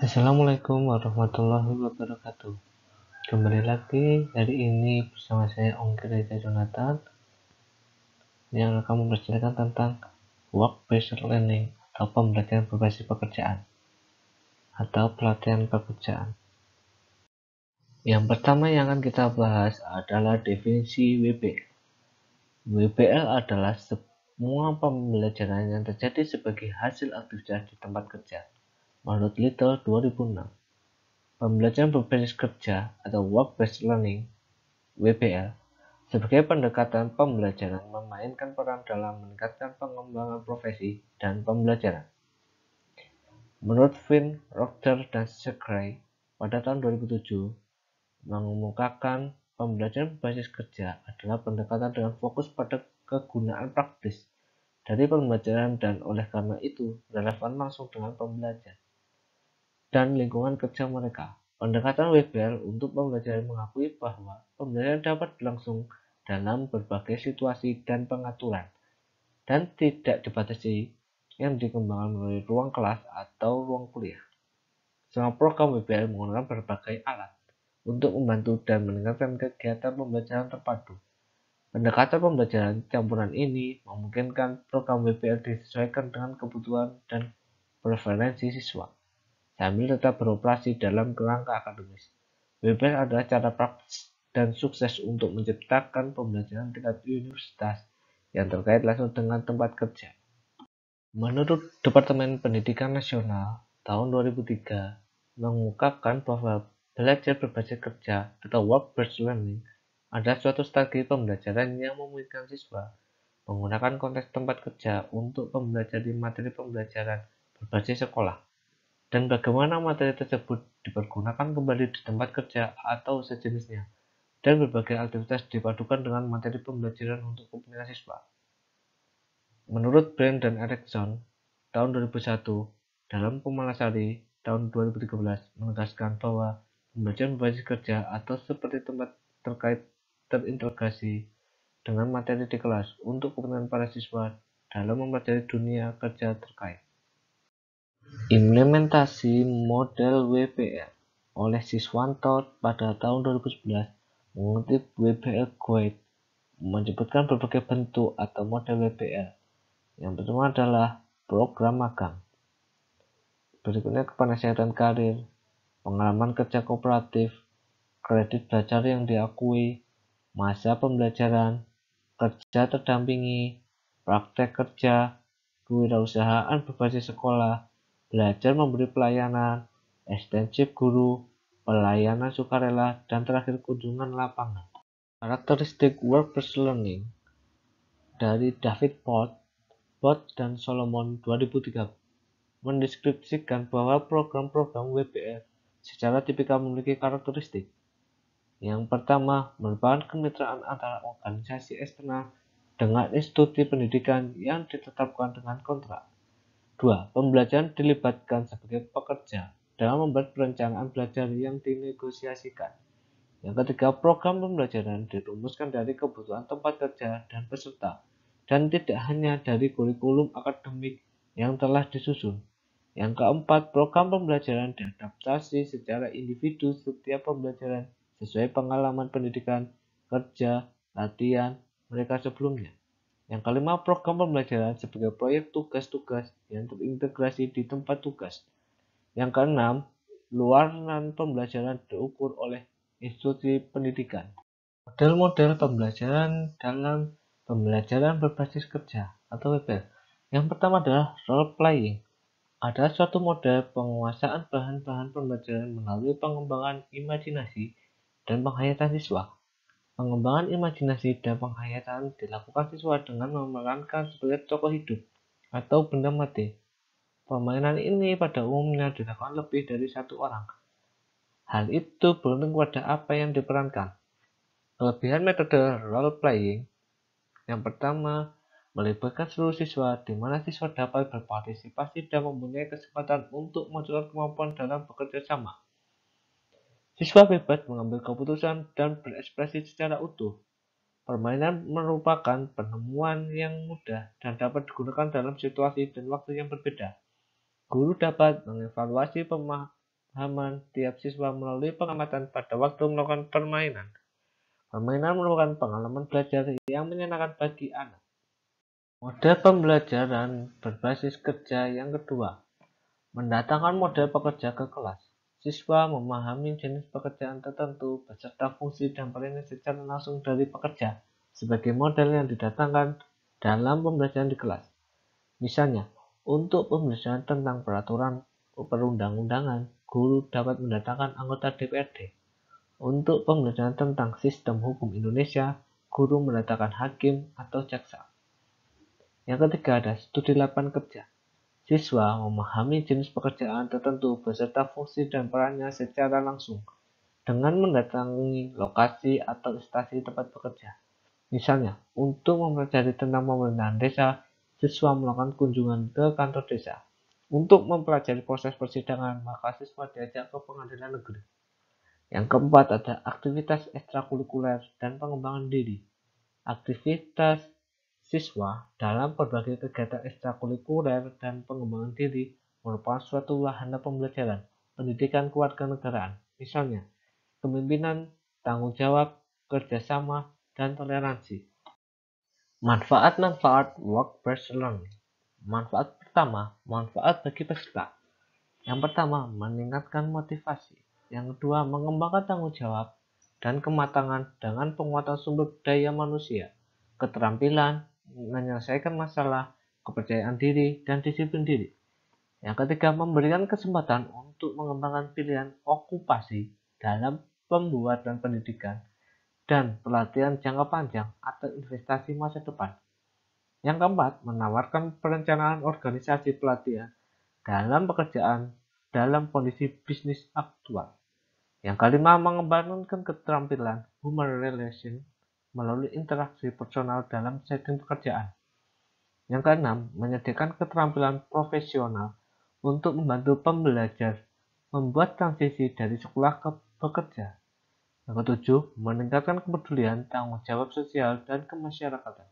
Assalamualaikum warahmatullahi wabarakatuh. Kembali lagi hari ini bersama saya Ongki Reza Jonathan yang akan memperceritakan tentang work-based learning atau pembelajaran berbasis pekerjaan atau pelatihan pekerjaan. Yang pertama yang akan kita bahas adalah definisi WBL. WBL adalah semua pembelajaran yang terjadi sebagai hasil aktivitas di tempat kerja. Menurut Little 2006, pembelajaran berbasis kerja atau work-based learning WBL sebagai pendekatan pembelajaran memainkan peran dalam meningkatkan pengembangan profesi dan pembelajaran. Menurut Finn, Rochter, dan Shekray pada tahun 2007 mengemukakan pembelajaran berbasis kerja adalah pendekatan dengan fokus pada kegunaan praktis dari pembelajaran dan oleh karena itu relevan langsung dengan pembelajar dan lingkungan kerja mereka. Pendekatan WBL untuk pembelajaran mengakui bahwa pembelajaran dapat berlangsung dalam berbagai situasi dan pengaturan, dan tidak dibatasi yang dikembangkan melalui ruang kelas atau ruang kuliah. Semua program WBL menggunakan berbagai alat untuk membantu dan meningkatkan kegiatan pembelajaran terpadu. Pendekatan pembelajaran campuran ini memungkinkan program WBL disesuaikan dengan kebutuhan dan preferensi siswa, sambil tetap beroperasi dalam kerangka akademis. WBL adalah cara praktis dan sukses untuk menciptakan pembelajaran tingkat universitas yang terkait langsung dengan tempat kerja. Menurut Departemen Pendidikan Nasional tahun 2003 mengungkapkan bahwa belajar berbasis kerja atau work-based learning adalah suatu strategi pembelajaran yang memungkinkan siswa menggunakan konteks tempat kerja untuk mempelajari materi pembelajaran berbasis sekolah, dan bagaimana materi tersebut dipergunakan kembali di tempat kerja atau sejenisnya, dan berbagai aktivitas dipadukan dengan materi pembelajaran untuk kepentingan siswa. Menurut Brand dan Erickson tahun 2001, dalam Kumalasari tahun 2013 menegaskan bahwa pembelajaran berbasis kerja atau seperti tempat terkait terintegrasi dengan materi di kelas untuk kepentingan para siswa dalam mempelajari dunia kerja terkait. Implementasi model WBL oleh Siswanto pada tahun 2011 mengutip WBL Guide menyebutkan berbagai bentuk atau model WBL. Yang pertama adalah program magang. Berikutnya penasihat karir, pengalaman kerja kooperatif, kredit belajar yang diakui, masa pembelajaran, kerja terdampingi, praktek kerja, kewirausahaan berbasis sekolah, belajar memberi pelayanan, ekstensif guru, pelayanan sukarela, dan terakhir kunjungan lapangan. Karakteristik work-based learning dari David Bott dan Solomon 2003 mendeskripsikan bahwa program-program WBL secara tipikal memiliki karakteristik. Yang pertama, merupakan kemitraan antara organisasi eksternal dengan institusi pendidikan yang ditetapkan dengan kontrak. 2. Pembelajaran dilibatkan sebagai pekerja dalam membuat perencanaan belajar yang dinegosiasikan. Yang ketiga, program pembelajaran dirumuskan dari kebutuhan tempat kerja dan peserta, dan tidak hanya dari kurikulum akademik yang telah disusun. Yang keempat, program pembelajaran diadaptasi secara individu setiap pembelajaran sesuai pengalaman pendidikan, kerja, latihan mereka sebelumnya. Yang kelima, program pembelajaran sebagai proyek tugas-tugas yang terintegrasi di tempat tugas. Yang keenam, luaran pembelajaran diukur oleh institusi pendidikan. Model-model pembelajaran dalam pembelajaran berbasis kerja atau WBL. Yang pertama adalah role playing. Ada suatu model penguasaan bahan-bahan pembelajaran melalui pengembangan imajinasi dan penghayatan siswa. Pengembangan imajinasi dan penghayatan dilakukan siswa dengan memerankan sebagai tokoh hidup atau benda mati. Permainan ini pada umumnya dilakukan lebih dari satu orang. Hal itu bergantung pada apa yang diperankan. Kelebihan metode role playing: yang pertama, melibatkan seluruh siswa, di mana siswa dapat berpartisipasi dan mempunyai kesempatan untuk menunjukkan kemampuan dalam bekerja sama. Siswa bebas mengambil keputusan dan berekspresi secara utuh. Permainan merupakan penemuan yang mudah dan dapat digunakan dalam situasi dan waktu yang berbeda. Guru dapat mengevaluasi pemahaman tiap siswa melalui pengamatan pada waktu melakukan permainan. Permainan merupakan pengalaman belajar yang menyenangkan bagi anak. Model pembelajaran berbasis kerja yang kedua, mendatangkan model pekerja ke kelas. Siswa memahami jenis pekerjaan tertentu beserta fungsi dan perannya secara langsung dari pekerja sebagai model yang didatangkan dalam pembelajaran di kelas. Misalnya, untuk pembelajaran tentang peraturan perundang-undangan, guru dapat mendatangkan anggota DPRD. Untuk pembelajaran tentang sistem hukum Indonesia, guru mendatangkan hakim atau jaksa. Yang ketiga ada studi lapangan kerja. Siswa memahami jenis pekerjaan tertentu beserta fungsi dan perannya secara langsung dengan mendatangi lokasi atau instansi tempat bekerja. Misalnya, untuk mempelajari tentang pemerintahan desa, siswa melakukan kunjungan ke kantor desa. Untuk mempelajari proses persidangan, maka siswa diajak ke pengadilan negeri. Yang keempat ada aktivitas ekstrakurikuler dan pengembangan diri. Aktivitas siswa dalam berbagai kegiatan ekstrakurikuler dan pengembangan diri merupakan suatu wahana pembelajaran pendidikan kewarganegaraan. Misalnya, kepemimpinan, tanggung jawab, kerjasama, dan toleransi. Manfaat-manfaat work-based learning. Manfaat pertama, manfaat bagi peserta. Yang pertama, meningkatkan motivasi. Yang kedua, mengembangkan tanggung jawab dan kematangan dengan penguatan sumber daya manusia, keterampilan, menyelesaikan masalah, kepercayaan diri, dan disiplin diri. Yang ketiga, memberikan kesempatan untuk mengembangkan pilihan okupasi dalam pembuatan pendidikan dan pelatihan jangka panjang atau investasi masa depan. Yang keempat, menawarkan perencanaan organisasi pelatihan dalam pekerjaan dalam kondisi bisnis aktual. Yang kelima, mengembangkan keterampilan human relation melalui interaksi personal dalam setting pekerjaan. Yang keenam, menyediakan keterampilan profesional untuk membantu pembelajar membuat transisi dari sekolah ke bekerja. Yang ketujuh, meningkatkan kepedulian, tanggung jawab sosial, dan kemasyarakatan.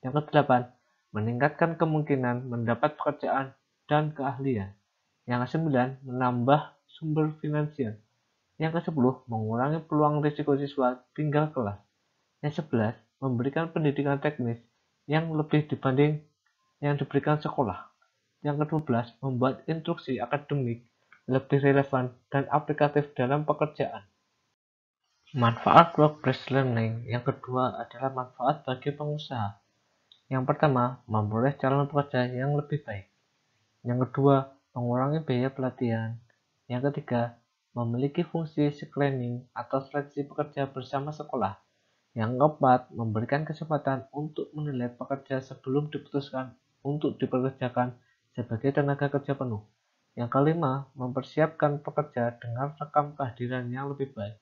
Yang kedelapan, meningkatkan kemungkinan mendapat pekerjaan dan keahlian. Yang kesembilan, menambah sumber finansial. Yang kesepuluh, mengurangi peluang risiko siswa tinggal kelas. Yang sebelas, memberikan pendidikan teknis yang lebih dibanding yang diberikan sekolah. Yang ke-12, membuat instruksi akademik lebih relevan dan aplikatif dalam pekerjaan. Manfaat work-based learning yang kedua adalah manfaat bagi pengusaha. Yang pertama, memperoleh calon pekerja yang lebih baik. Yang kedua, mengurangi biaya pelatihan. Yang ketiga, memiliki fungsi screening atau seleksi pekerja bersama sekolah. Yang keempat, memberikan kesempatan untuk menilai pekerja sebelum diputuskan untuk dipekerjakan sebagai tenaga kerja penuh. Yang kelima, mempersiapkan pekerja dengan rekam kehadiran yang lebih baik.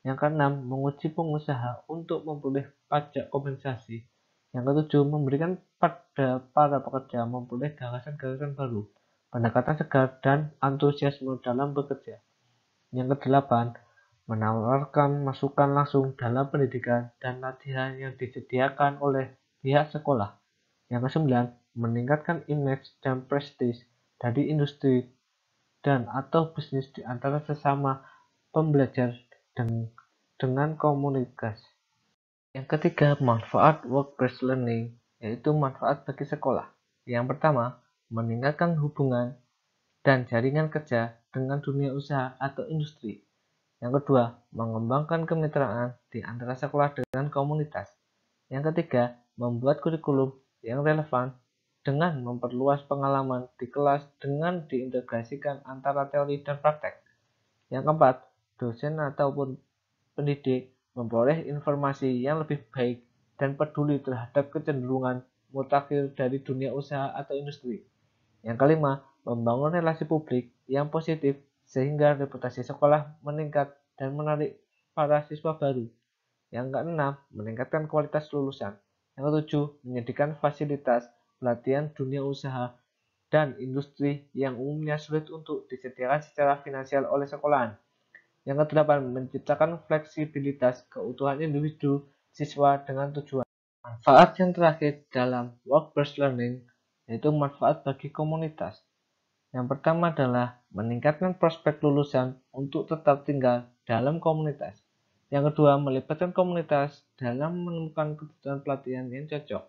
Yang keenam, menguji pengusaha untuk memperoleh pajak kompensasi. Yang ketujuh, memberikan pada para pekerja memperoleh gagasan-gagasan baru, pendekatan segar, dan antusiasme dalam bekerja. Yang kedelapan, menawarkan masukan langsung dalam pendidikan dan latihan yang disediakan oleh pihak sekolah. Yang kesembilan, meningkatkan image dan prestis dari industri dan atau bisnis di antara sesama pembelajar dengan komunitas. Yang ketiga, manfaat work-based learning, yaitu manfaat bagi sekolah. Yang pertama, meningkatkan hubungan dan jaringan kerja dengan dunia usaha atau industri. Yang kedua, mengembangkan kemitraan di antara sekolah dengan komunitas. Yang ketiga, membuat kurikulum yang relevan dengan memperluas pengalaman di kelas dengan diintegrasikan antara teori dan praktek. Yang keempat, dosen ataupun pendidik memperoleh informasi yang lebih baik dan peduli terhadap kecenderungan mutakhir dari dunia usaha atau industri. Yang kelima, membangun relasi publik yang positif sehingga reputasi sekolah meningkat dan menarik para siswa baru. Yang keenam, meningkatkan kualitas lulusan. Yang ketujuh, menyediakan fasilitas pelatihan dunia usaha dan industri yang umumnya sulit untuk disediakan secara finansial oleh sekolahan. Yang kedelapan, menciptakan fleksibilitas keutuhan individu siswa dengan tujuan. Manfaat yang terakhir dalam work-based learning yaitu manfaat bagi komunitas. Yang pertama adalah meningkatkan prospek lulusan untuk tetap tinggal dalam komunitas. Yang kedua, melibatkan komunitas dalam menemukan kebutuhan pelatihan yang cocok.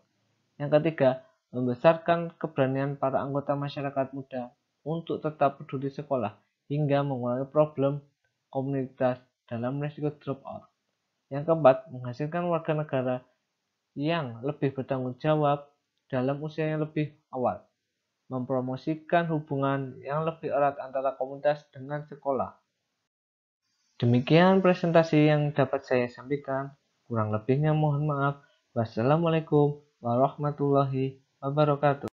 Yang ketiga, membesarkan keberanian para anggota masyarakat muda untuk tetap peduli sekolah hingga mengurangi problem komunitas dalam risiko dropout. Yang keempat, menghasilkan warga negara yang lebih bertanggung jawab dalam usia yang lebih awal, mempromosikan hubungan yang lebih erat antara komunitas dengan sekolah. Demikian presentasi yang dapat saya sampaikan. Kurang lebihnya mohon maaf. Wassalamualaikum warahmatullahi wabarakatuh.